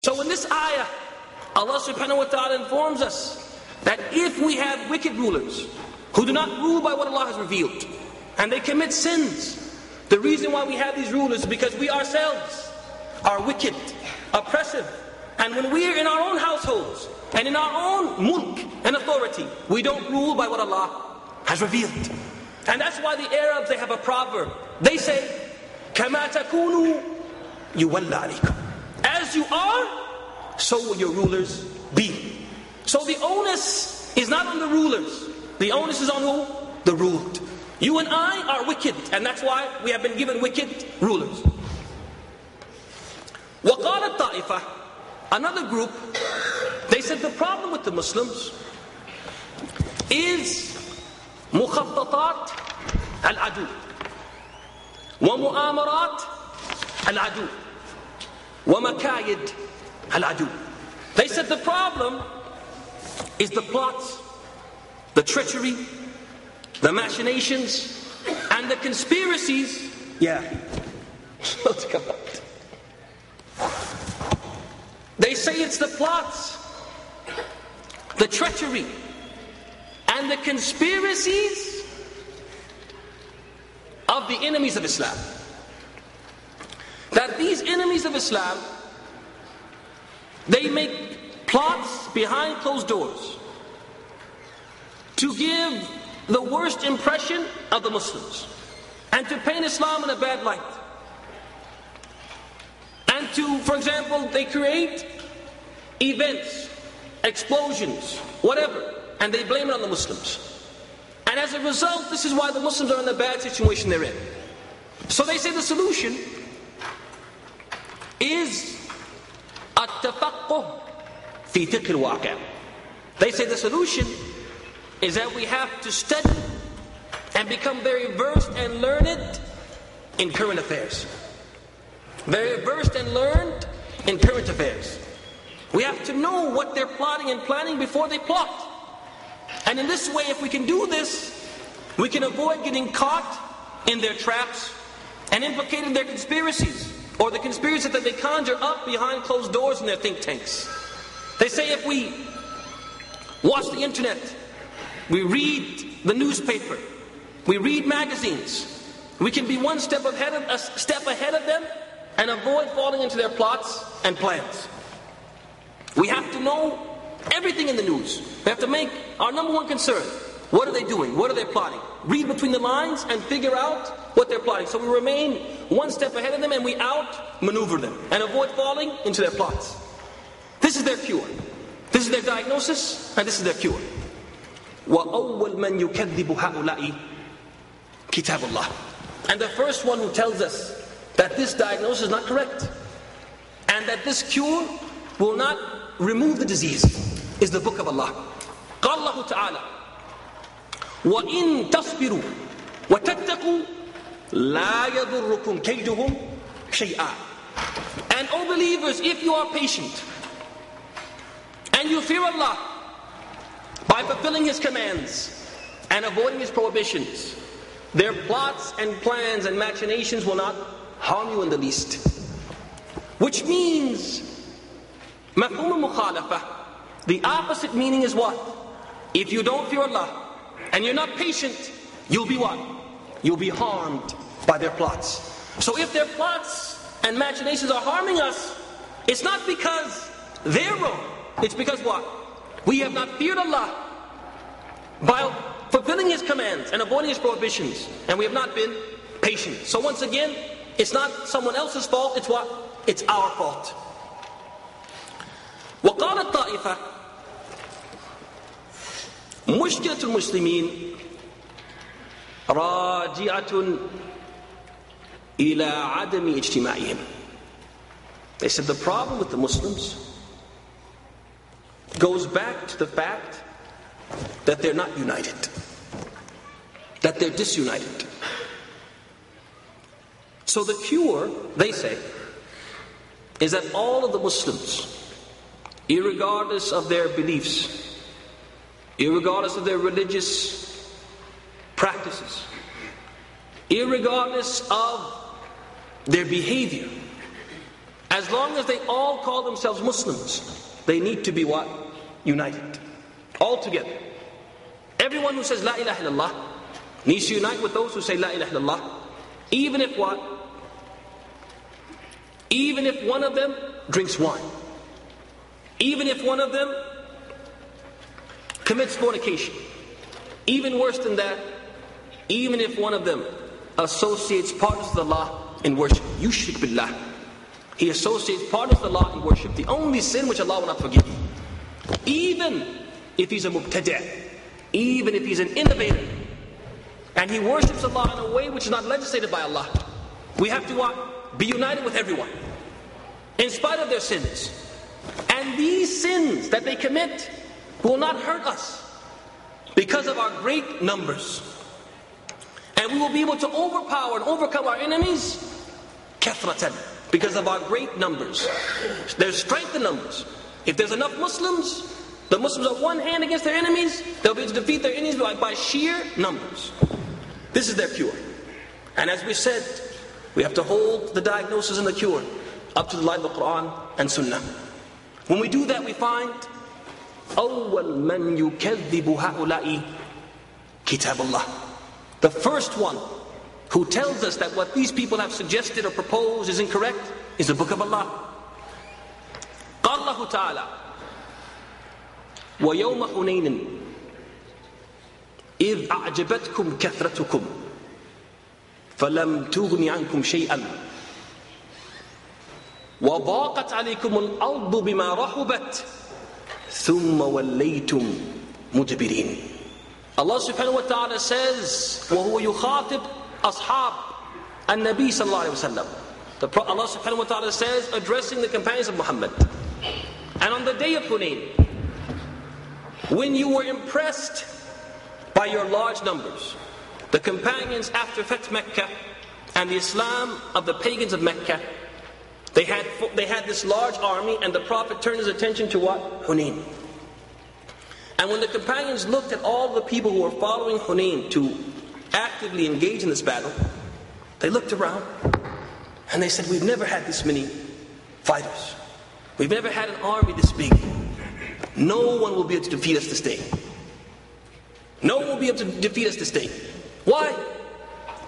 So in this ayah, Allah subhanahu wa ta'ala informs us that if we have wicked rulers who do not rule by what Allah has revealed, and they commit sins, the reason why we have these rulers is because we ourselves are wicked, oppressive, and when we are in our own households and in our own mulk and authority, we don't rule by what Allah has revealed. And that's why the Arabs, they have a proverb. They say, كَمَا تَكُونُوا يُوَلَّ عَلَيْكُمْ. As you are, so will your rulers be. So the onus is not on the rulers. The onus is on who? The ruled. You and I are wicked, and that's why we have been given wicked rulers. وَقَالَ الطَّائِفَةِ, another group, they said the problem with the Muslims is مخططات العدو ومؤامرات العدو ومكايد العدو. They said the problem is the plots, the treachery, the machinations, and the conspiracies. They say it's the plots, the treachery, and the conspiracies of the enemies of Islam. That these enemies of Islam, they make plots behind closed doors to give the worst impression of the Muslims and to paint Islam in a bad light. And to, for example, they create events, explosions, whatever, and they blame it on the Muslims. And as a result, this is why the Muslims are in the bad situation they're in. So they say the solution is التفقه في فقه الواقع. They say the solution is that we have to study and become very versed and learned in current affairs. Very versed and learned in current affairs. We have to know what they're plotting and planning before they plot. And in this way, if we can do this, we can avoid getting caught in their traps and implicated in their conspiracies, or the conspiracies that they conjure up behind closed doors in their think tanks. They say if we watch the internet, we read the newspaper, we read magazines, we can be one step ahead of them and avoid falling into their plots and plans. We have to know everything in the news. We have to make our number one concern. What are they doing? What are they plotting? Read between the lines and figure out what they're plotting. So we remain one step ahead of them and we outmaneuver them and avoid falling into their plots. This is their cure. This is their diagnosis and this is their cure. وَأَوَّلْ مَنْ يُكَذِّبُ هَؤُلَاءِ كِتَابُ اللَّهِ. And the first one who tells us that this diagnosis is not correct and that this cure will not remove the disease is the book of Allah. قال الله تعالى وَإِن تَصْبِرُوا وَتَتَّقُوا لَا يَضُرُّكُمْ كَيْدُهُمْ شَيْئًا. And O believers, if you are patient and you fear Allah by fulfilling His commands and avoiding His prohibitions, their plots and plans and machinations will not harm you in the least. Which means مفهوم المخالفة, the opposite meaning is what? If you don't fear Allah and you're not patient, you'll be what? You'll be harmed by their plots. So if their plots and machinations are harming us, it's not because they're wrong. It's because what? We have not feared Allah by fulfilling His commands and avoiding His prohibitions, and we have not been patient. So once again, it's not someone else's fault, it's what? It's our fault. وقال الطائفة مشكلة المسلمين راجعة إلى عدم اجتماعهم. They said the problem with the Muslims goes back to the fact that they're not united, that they're disunited. So the cure, they say, is that all of the Muslims, irregardless of their beliefs, irregardless of their religious practices, irregardless of their behavior, As long as they all call themselves Muslims, they need to be what? United. All together. Everyone who says La ilaha illallah needs to unite with those who say La ilaha illallah. Even if what? Even if one of them drinks wine. Even if one of them commits fornication. Even worse than that, even if one of them associates partners with Allah in worship. Yushrik billah. He associates partners with Allah in worship. The only sin which Allah will not forgive. Even if he's a mubtadi', even if he's an innovator, and he worships Allah in a way which is not legislated by Allah, we have to what? Be united with everyone, in spite of their sins. And these sins that they commit will not hurt us because of our great numbers. And we will be able to overpower and overcome our enemies kathratan, because of our great numbers. There's strength in numbers. If there's enough Muslims, the Muslims are one hand against their enemies, they'll be able to defeat their enemies by sheer numbers. This is their cure. And as we said, we have to hold the diagnosis and the cure up to the light of the Quran and Sunnah. When we do that, we find أول من يكذب هؤلاء كتاب الله. The first one who tells us that what these people have suggested or proposed is incorrect is the book of Allah. قال الله تعالى ويوم حنين إذ أعجبتكم كثرتكم فلم تغن عنكم شيئا وضاقت عليكم الأرض بما رحبت ثم وليتم مدبرين. Allah subhanahu wa ta'ala says وهو يخاطب أصحاب النبي صلى الله عليه وسلم. Allah subhanahu wa ta'ala says, addressing the companions of Muhammad, and on the day of Hunayn, when you were impressed by your large numbers, the companions after Fath Mecca and the Islam of the pagans of Mecca, they had this large army, and the Prophet turned his attention to what? Hunayn. And when the companions looked at all the people who were following Hunayn to actively engage in this battle, they looked around and they said, we've never had this many fighters. We've never had an army this big. No one will be able to defeat us this day. No one will be able to defeat us this day. Why?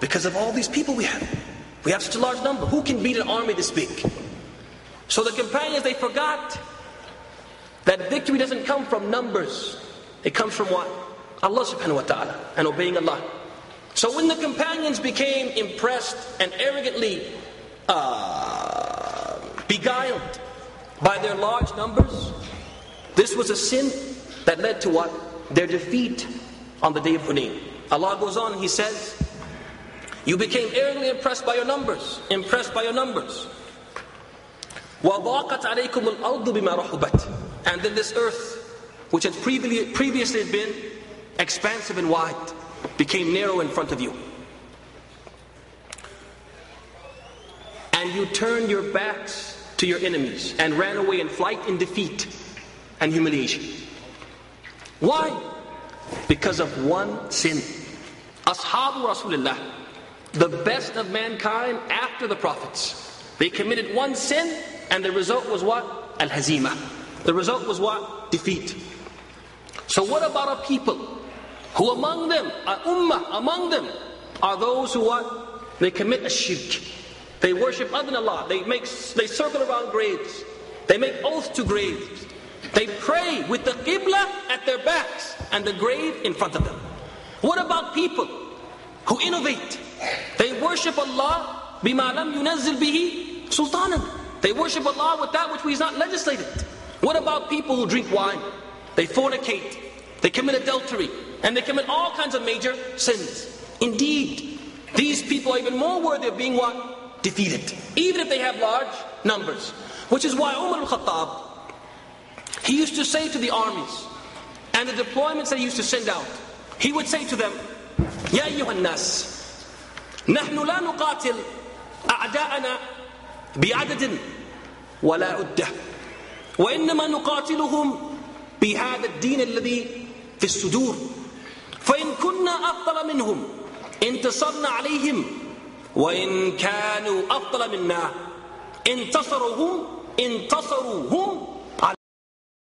Because of all these people we have. We have such a large number. Who can beat an army this big? So the companions, they forgot that victory doesn't come from numbers. It comes from what? Allah subhanahu wa ta'ala, and obeying Allah. So when the companions became impressed and arrogantly beguiled by their large numbers, this was a sin that led to what? Their defeat on the day of Hunayn. Allah goes on, He says, you became arrogantly impressed by your numbers. Impressed by your numbers. وَضَاقَتْ عَلَيْكُمُ الْأَرْضُ بِمَا رَحُبَتْ. And then this earth, which had previously been expansive and wide, became narrow in front of you. And you turned your backs to your enemies and ran away in flight in defeat and humiliation. Why? Because of one sin. Ashabu Rasulullah, the best of mankind after the prophets, they committed one sin, and the result was what? Al-Hazima. The result was what? Defeat. So what about a people who among them, an ummah among them, are those who what? They commit a shirk. They worship other than Allah. They circle around graves. They make oaths to graves. They pray with the qibla at their backs and the grave in front of them. What about people who innovate? They worship Allah bima lam yunazzil bihi sultanan. They worship Allah with that which He has not legislated. What about people who drink wine? They fornicate, they commit adultery, and they commit all kinds of major sins. Indeed, these people are even more worthy of being what? Defeated, even if they have large numbers. Which is why Umar al-Khattab, he used to say to the armies and the deployments that he used to send out, he would say to them, Ya ayyuhan nas, nahnu la nuqatil a'da'ana bi'adadin wa la uddah, wa innama nuqatiluhum bihada ad-din alladhi fi as-sudur, fa in kunna afdala minhum انتصرنا عليهم وإن كانوا أفضل منا انتصروا هم